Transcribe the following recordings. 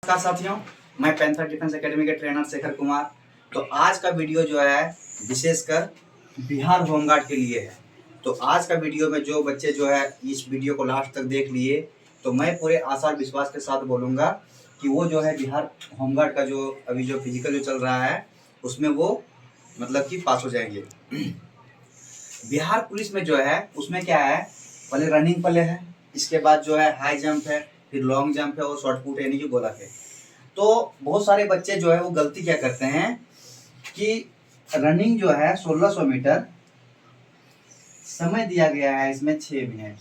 नमस्कार साथियों, मैं पैंथर डिफेंस एकेडमी के ट्रेनर शेखर कुमार। तो आज का वीडियो जो है विशेषकर बिहार होमगार्ड के लिए है। तो आज का वीडियो में जो बच्चे जो है इस वीडियो को लास्ट तक देख लिए, तो मैं पूरे आशा और विश्वास के साथ बोलूँगा कि वो जो है बिहार होमगार्ड का जो अभी जो फिजिकल जो चल रहा है उसमें वो मतलब कि पास हो जाएंगे। बिहार पुलिस में जो है उसमें क्या है, पहले रनिंग पहले है, इसके बाद जो है हाई जंप है, फिर लॉन्ग जंप है और शॉर्ट पुट यानी कि गोलक है। तो बहुत सारे बच्चे जो है वो गलती क्या करते हैं कि रनिंग जो है 1600 मीटर समय दिया गया है इसमें 6 मिनट।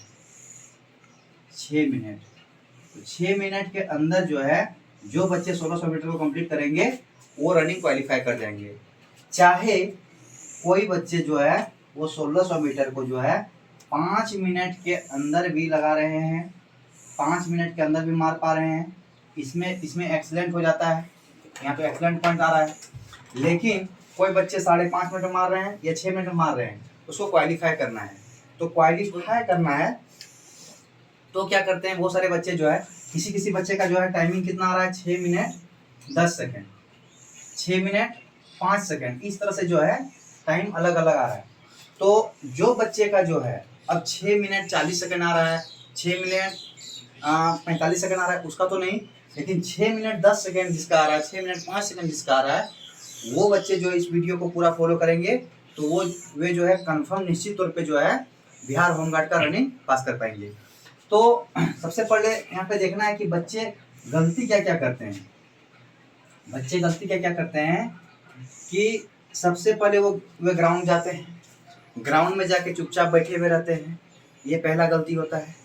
6 मिनट के अंदर जो है जो बच्चे 1600 मीटर को कंप्लीट करेंगे वो रनिंग क्वालिफाई कर जाएंगे। चाहे कोई बच्चे जो है वो 1600 मीटर को जो है 5 मिनट के अंदर भी लगा रहे हैं, 5 मिनट के अंदर भी मार पा रहे हैं, इसमें एक्सीलेंट हो जाता है, यहाँ पे एक्सीलेंट पॉइंट आ रहा है। लेकिन कोई बच्चे 5.5 मिनट में मार रहे हैं या 6 मिनट में मार रहे हैं, उसको क्वालिफाई करना है। तो क्वालिफाई करना है तो क्या करते हैं, बहुत सारे बच्चे जो है किसी बच्चे का जो है टाइमिंग कितना आ रहा है, 6 मिनट 10 सेकेंड, 6 मिनट 5 सेकेंड, इस तरह से जो है टाइम अलग अलग आ रहा है। तो जो बच्चे का जो है अब 6 मिनट 40 सेकेंड आ रहा है, 6 मिनट 45 सेकेंड आ रहा है, उसका तो नहीं, लेकिन 6 मिनट 10 सेकेंड जिसका आ रहा है, 6 मिनट 5 सेकेंड जिसका आ रहा है, वो बच्चे जो इस वीडियो को पूरा फॉलो करेंगे तो वे जो है कंफर्म निश्चित तौर पे जो है बिहार होमगार्ड का रनिंग पास कर पाएंगे। तो सबसे पहले यहाँ पे देखना है कि बच्चे गलती क्या क्या करते हैं। बच्चे गलती क्या क्या करते हैं कि सबसे पहले वे ग्राउंड जाते हैं, ग्राउंड में जाके चुपचाप बैठे हुए रहते हैं, ये पहला गलती होता है।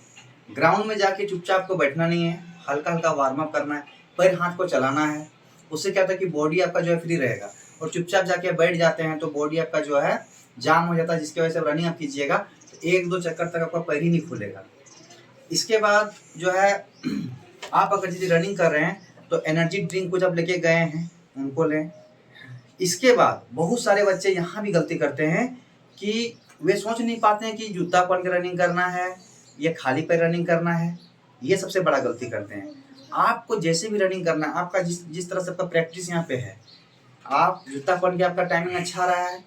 ग्राउंड में जाके चुपचाप को बैठना नहीं है, हल्का हल्का वार्म अप करना है, पैर हाथ को चलाना है। उससे क्या होता है कि बॉडी आपका जो है फ्री रहेगा। और चुपचाप जाके बैठ जाते हैं तो बॉडी आपका जो है जाम हो जाता है, जिसकी वजह से रनिंग आप कीजिएगा तो 1-2 चक्कर तक आपका पैर ही नहीं खुलेगा। इसके बाद जो है आप अगर यदि रनिंग कर रहे हैं तो एनर्जी ड्रिंक को जब लेके गए हैं उनको लें। इसके बाद बहुत सारे बच्चे यहाँ भी गलती करते हैं कि वे सोच नहीं पाते हैं कि जूता पहन के रनिंग करना है या खाली पैर रनिंग करना है। ये सबसे बड़ा गलती करते हैं। आपको जैसे भी रनिंग करना है, आपका जिस तरह से आपका प्रैक्टिस यहाँ पे है, आप जूता पहन के आपका टाइमिंग अच्छा आ रहा है,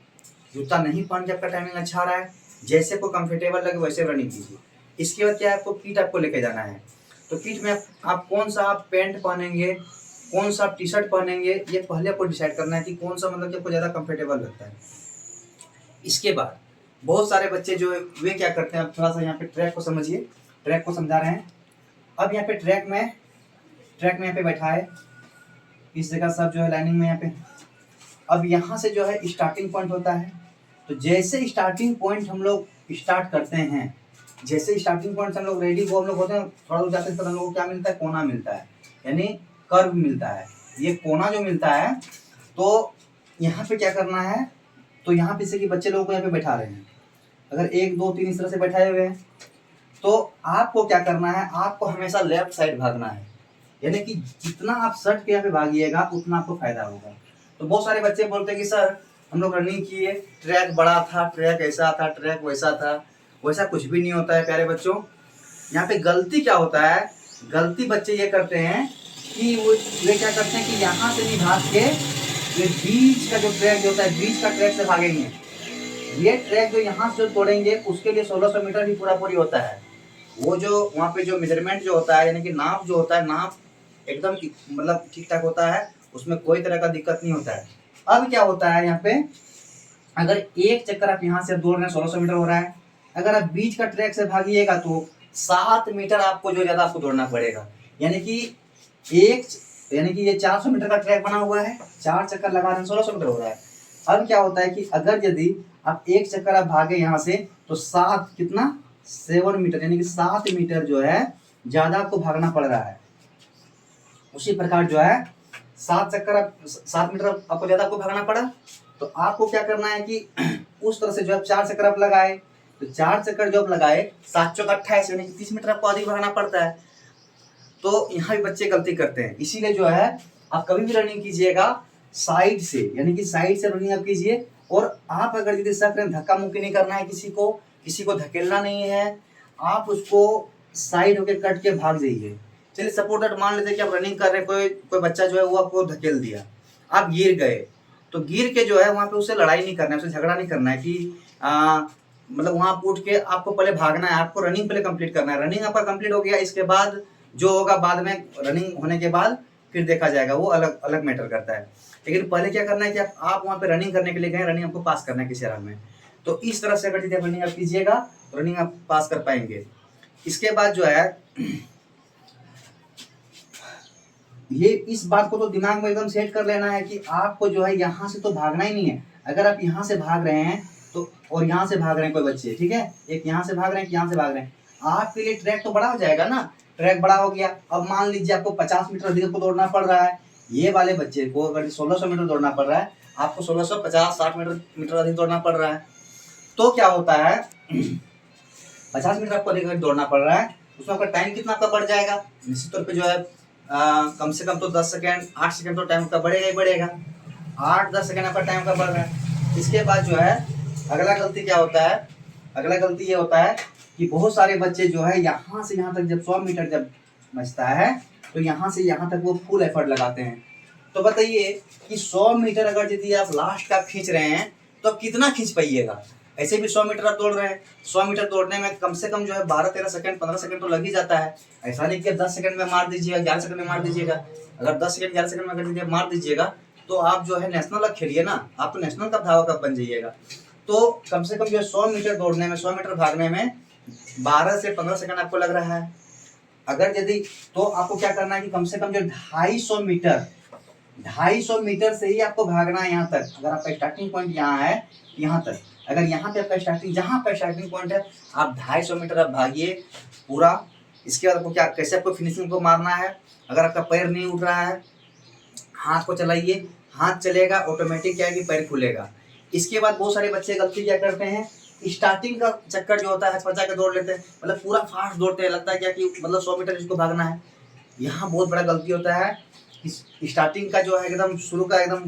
जूता नहीं पहन के आपका टाइमिंग अच्छा आ रहा है, जैसे को कंफर्टेबल लगे वैसे रनिंग कीजिए। इसके बाद क्या है, आपको किट आपको लेके जाना है। तो किट में आप कौन सा आप पैंट पहनेंगे, कौन सा आप टी शर्ट पहनेंगे, ये पहले आपको डिसाइड करना है कि कौन सा मतलब कि आपको ज़्यादा कंफर्टेबल लगता है। इसके बाद बहुत सारे बच्चे जो है वे क्या करते हैं, अब थोड़ा सा यहाँ पे ट्रैक को समझिए, ट्रैक को समझा रहे हैं। अब यहाँ पे ट्रैक में यहाँ पे बैठा है, इस जगह सब जो है लाइनिंग में यहाँ पे। अब यहाँ से जो है स्टार्टिंग पॉइंट होता है। तो जैसे स्टार्टिंग पॉइंट हम लोग स्टार्ट करते हैं, जैसे स्टार्टिंग पॉइंट से हम लोग रेडी वो हम लोग होते हैं, थोड़ा दूर जाते हैं तो हम लोग को क्या मिलता है, कोना मिलता है, यानी कर्व मिलता है। ये कोना जो मिलता है, तो यहाँ पे क्या करना है, तो यहाँ पे से कि बच्चे लोगों को यहाँ पे बैठा रहे हैं, अगर 1 2 3 इस तरह से बैठाए हुए हैं, तो आपको क्या करना है, आपको हमेशा लेफ्ट साइड भागना है। यानी कि जितना आप सट के यहाँ पे भागिएगा उतना आपको फायदा होगा। तो बहुत सारे बच्चे बोलते हैं कि सर हम लोग रनिंग किए, ट्रैक बड़ा था, ट्रैक ऐसा था, ट्रैक वैसा था। वैसा कुछ भी नहीं होता है प्यारे बच्चों। यहाँ पे गलती क्या होता है, गलती बच्चे ये करते हैं कि वे क्या करते हैं कि यहाँ से नहीं भाग के वे बीच का जो ट्रैक होता है, बीच का ट्रैक से भागेंगे। ये ट्रैक जो यहाँ से तोड़ेंगे उसके लिए 1600 मीटर भी पूरी होता है। वो जो वहाँ पे जो मेजरमेंट जो होता है, यानी कि नाप जो होता है, नाप एकदम मतलब ठीक ठाक होता है, उसमें कोई तरह का दिक्कत नहीं होता है। अब क्या होता है, यहाँ पे अगर एक चक्कर आप यहाँ से दौड़ रहे हैं 1600 मीटर हो रहा है, अगर आप बीच का ट्रैक से भागिएगा तो 7 मीटर आपको जो ज़्यादा आपको दौड़ना पड़ेगा। यानी कि ये 400 मीटर का ट्रैक बना हुआ है, 4 चक्कर लगा रहे हैं, 1600 मीटर हो रहा है। अब क्या होता है कि अगर यदि आप एक चक्कर आप भागे यहाँ से तो 7 मीटर, यानी कि 7 मीटर जो है ज़्यादा आपको भागना पड़ रहा है। उसी प्रकार जो है 7 मीटर आपको ज़्यादा आपको भागना पड़ा, तो आपको क्या करना है कि उस तरह से जो आप 4 चक्कर आप लगाए, तो 4 चक्कर जो आप लगाए 7 चौक 28, यानी कि 30 मीटर आपको अधिक भागना पड़ता है। तो यहाँ भी बच्चे गलती करते हैं। इसीलिए जो है आप कभी भी रनिंग कीजिएगा साइड से, यानी कि साइड से रनिंग आप कीजिए। और आप अगर यदि शक करें, धक्का मुक्की नहीं करना है, किसी को धकेलना नहीं है, आप उसको साइड होके कट के भाग जाइए। चलिए सपोर्ट दैट मान लेते हैं कि आप रनिंग कर रहे हैं, कोई बच्चा जो है वो आपको धकेल दिया, आप गिर गए, तो गिर के जो है वहाँ पे उससे लड़ाई नहीं करना है, उससे झगड़ा नहीं करना है कि मतलब वहाँ उठ के आपको पहले भागना है, आपको रनिंग पहले कंप्लीट करना है। रनिंग आपका कंप्लीट हो गया, इसके बाद जो होगा बाद में रनिंग होने के बाद फिर देखा जाएगा, वो अलग अलग मैटर करता है। लेकिन पहले क्या करना है कि आप वहाँ पे रनिंग करने के लिए गए, रनिंग आपको पास करना है किसी रन में, तो इस तरह से अगर यदि आप रनिंग आप कीजिएगा तो रनिंग आप पास कर पाएंगे। इसके बाद जो है ये इस बात को तो दिमाग में एकदम सेट कर लेना है कि आपको जो है यहाँ से तो भागना ही नहीं है। अगर आप यहाँ से भाग रहे हैं तो, और यहाँ से भाग रहे हैं कोई बच्चे, ठीक है, एक यहाँ से भाग रहे हैं, एक यहाँ से भाग रहे हैं, आपके लिए ट्रैक तो बड़ा हो जाएगा ना, ट्रैक बड़ा हो गया। अब मान लीजिए आपको 50 मीटर अधिक को दौड़ना पड़ रहा है, ये वाले बच्चे को अगर 1600 मीटर दौड़ना पड़ रहा है, आपको 1650-60 मीटर अधिक दौड़ना पड़ रहा है, तो क्या होता है 50 मीटर आपको अधिक दौड़ना पड़ रहा है, उसमें आपका टाइम कितना आपका बढ़ जाएगा, निश्चित तौर पे जो है कम से कम तो 10 सेकेंड 8 सेकेंड तो टाइम का बढ़ेगा ही बढ़ेगा, 8-10 सेकेंड आपका टाइम का बढ़ रहा है। इसके बाद जो है अगला गलती क्या होता है, अगला गलती ये होता है कि बहुत सारे बच्चे जो है यहाँ से यहाँ तक जब 100 मीटर जब बचता है तो यहाँ से यहाँ तक वो फुल एफर्ट लगाते हैं। तो बताइए कि 100 मीटर अगर यदि आप लास्ट का खींच रहे हैं तो कितना खींच पाइएगा। ऐसे भी 100 मीटर आप दौड़ रहे हैं, 100 मीटर दौड़ने में कम से कम जो है 12-13 सेकंड 15 सेकंड तो लग ही जाता है। ऐसा नहीं कि 10 सेकंड में मार दीजिएगा, 11 सेकंड में मार दीजिएगा। अगर 10 सेकंड 11 सेकंड में अगर मार दीजिएगा तो आप जो है नेशनल खेलिए ना, आप तो नेशनल का धावक बन जाइएगा। तो कम से कम जो है 100 मीटर दौड़ने में, 100 मीटर भागने में 12 से 15 सेकंड आपको लग रहा है। अगर यदि तो आपको क्या करना है कि कम से कम जो 250 मीटर से ही आपको भागना है यहाँ तक। अगर आपका स्टार्टिंग पॉइंट यहाँ है, यहाँ तक, अगर यहाँ पे आपका स्टार्टिंग, जहाँ आपका स्टार्टिंग पॉइंट है, आप 250 मीटर आप भागिए पूरा। इसके बाद आपको क्या, कैसे आपको फिनिशिंग को मारना है, अगर आपका पैर नहीं उठ रहा है, हाथ को चलाइए, हाथ चलेगा ऑटोमेटिक क्या है कि पैर खुलेगा। इसके बाद बहुत सारे बच्चे गलती क्या करते हैं, स्टार्टिंग का चक्कर जो होता है हचपचा के दौड़ लेते हैं, मतलब पूरा फास्ट दौड़ते हैं, लगता है क्या कि मतलब 100 मीटर इसको भागना है। यहाँ बहुत बड़ा गलती होता है कि स्टार्टिंग का जो है एकदम शुरू का एकदम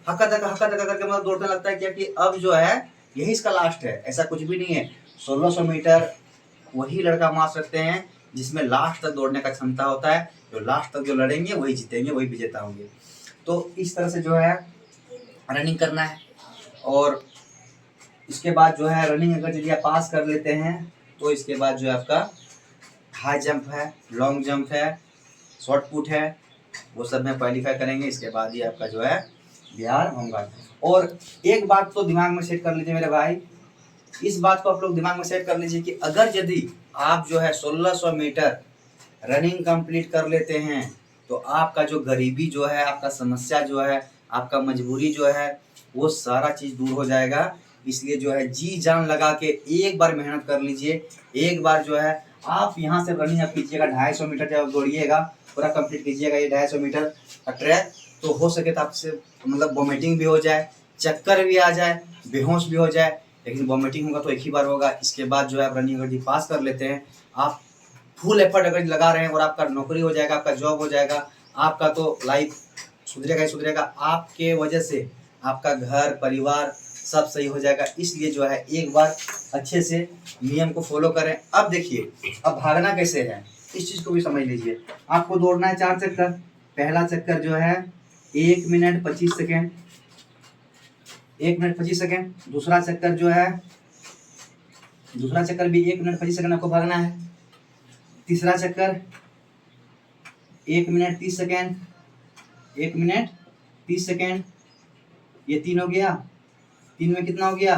हक्का धक्का करके मतलब दौड़ने लगता है क्या कि अब जो है यही इसका लास्ट है। ऐसा कुछ भी नहीं है। 1600 मीटर वही लड़का मार सकते हैं जिसमें लास्ट तक दौड़ने का क्षमता होता है। जो लास्ट तक जो लड़ेंगे वही जीतेंगे, वही विजेता होंगे। तो इस तरह से जो है रनिंग करना है। और इसके बाद जो है रनिंग अगर यदि आप पास कर लेते हैं तो इसके बाद जो है आपका हाई जंप है, लॉन्ग जंप है, शॉर्ट पुट है, वो सब में क्वालिफाई करेंगे। इसके बाद ही आपका जो है बिहार होमगार्ड। और एक बात तो दिमाग में सेट कर लीजिए मेरे भाई, इस बात को आप लोग दिमाग में सेट कर लीजिए कि अगर यदि आप जो है 1600 मीटर रनिंग कंप्लीट कर लेते हैं तो आपका जो गरीबी जो है, आपका समस्या जो है, आपका मजबूरी जो है, वो सारा चीज़ दूर हो जाएगा। इसलिए जो है जी जान लगा के एक बार मेहनत कर लीजिए। एक बार जो है आप यहाँ से रनिंग आप कीजिएगा, 250 मीटर जब दौड़िएगा पूरा कंप्लीट कीजिएगा ये 250 मीटर का ट्रैक। तो हो सके तो आपसे मतलब वॉमिटिंग भी हो जाए, चक्कर भी आ जाए, बेहोश भी हो जाए, लेकिन वॉमिटिंग होगा तो एक ही बार होगा। इसके बाद जो है आप रनिंग अगर पास कर लेते हैं, आप फुल एफर्ट अगर लगा रहे हैं और आपका नौकरी हो जाएगा, आपका जॉब हो जाएगा, आपका तो लाइफ सुधरेगा ही सुधरेगा। आपके वजह से आपका घर परिवार सब सही हो जाएगा। इसलिए जो है एक बार अच्छे से नियम को फॉलो करें। अब देखिए अब भागना कैसे है, इस चीज़ को भी समझ लीजिए। आपको दौड़ना है 4 चक्कर। पहला चक्कर जो है 1 मिनट 25 सेकेंड, 1 मिनट 25 सेकेंड। दूसरा चक्कर जो है, दूसरा चक्कर भी 1 मिनट 25 सेकेंड आपको भागना है। तीसरा चक्कर 1 मिनट 30 सेकेंड, 1 मिनट 30 सेकेंड। ये 3 हो गया। 3 में कितना हो गया,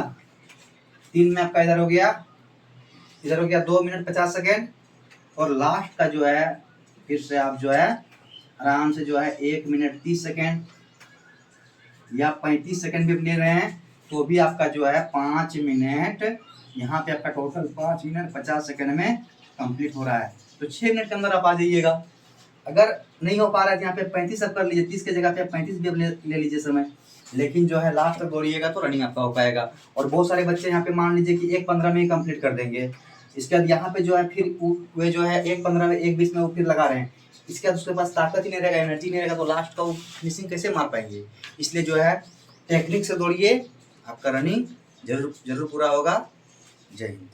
3 में आपका इधर हो गया 2 मिनट 50 सेकेंड। और लास्ट का जो है फिर से आप जो है आराम से जो है 1 मिनट 30 सेकेंड या 35 सेकेंड भी ले रहे हैं तो भी आपका जो है 5 मिनट, यहाँ पे आपका टोटल 5 मिनट 50 सेकेंड में कंप्लीट हो रहा है। तो 6 मिनट के अंदर आप आ जाइएगा। अगर नहीं हो पा रहा है तो यहाँ पे 35 आप कर लीजिए, 30 की जगह पे 35 भी आप ले लीजिए समय। लेकिन जो है लास्ट तक दौड़िएगा तो रनिंग आपका हो पाएगा। और बहुत सारे बच्चे यहाँ पे मान लीजिए कि 1:15 में ही कंप्लीट कर देंगे। इसके बाद यहाँ पे जो है फिर वे जो है 1:15 में 1:20 में वो फिर लगा रहे हैं। इसके बाद उसके पास ताकत ही नहीं रहेगा, एनर्जी नहीं रहेगा, तो लास्ट का वो फिनिशिंग कैसे मार पाएंगे। इसलिए जो है टेक्निक से दौड़िए, आपका रनिंग जरूर पूरा होगा। जय हिंद।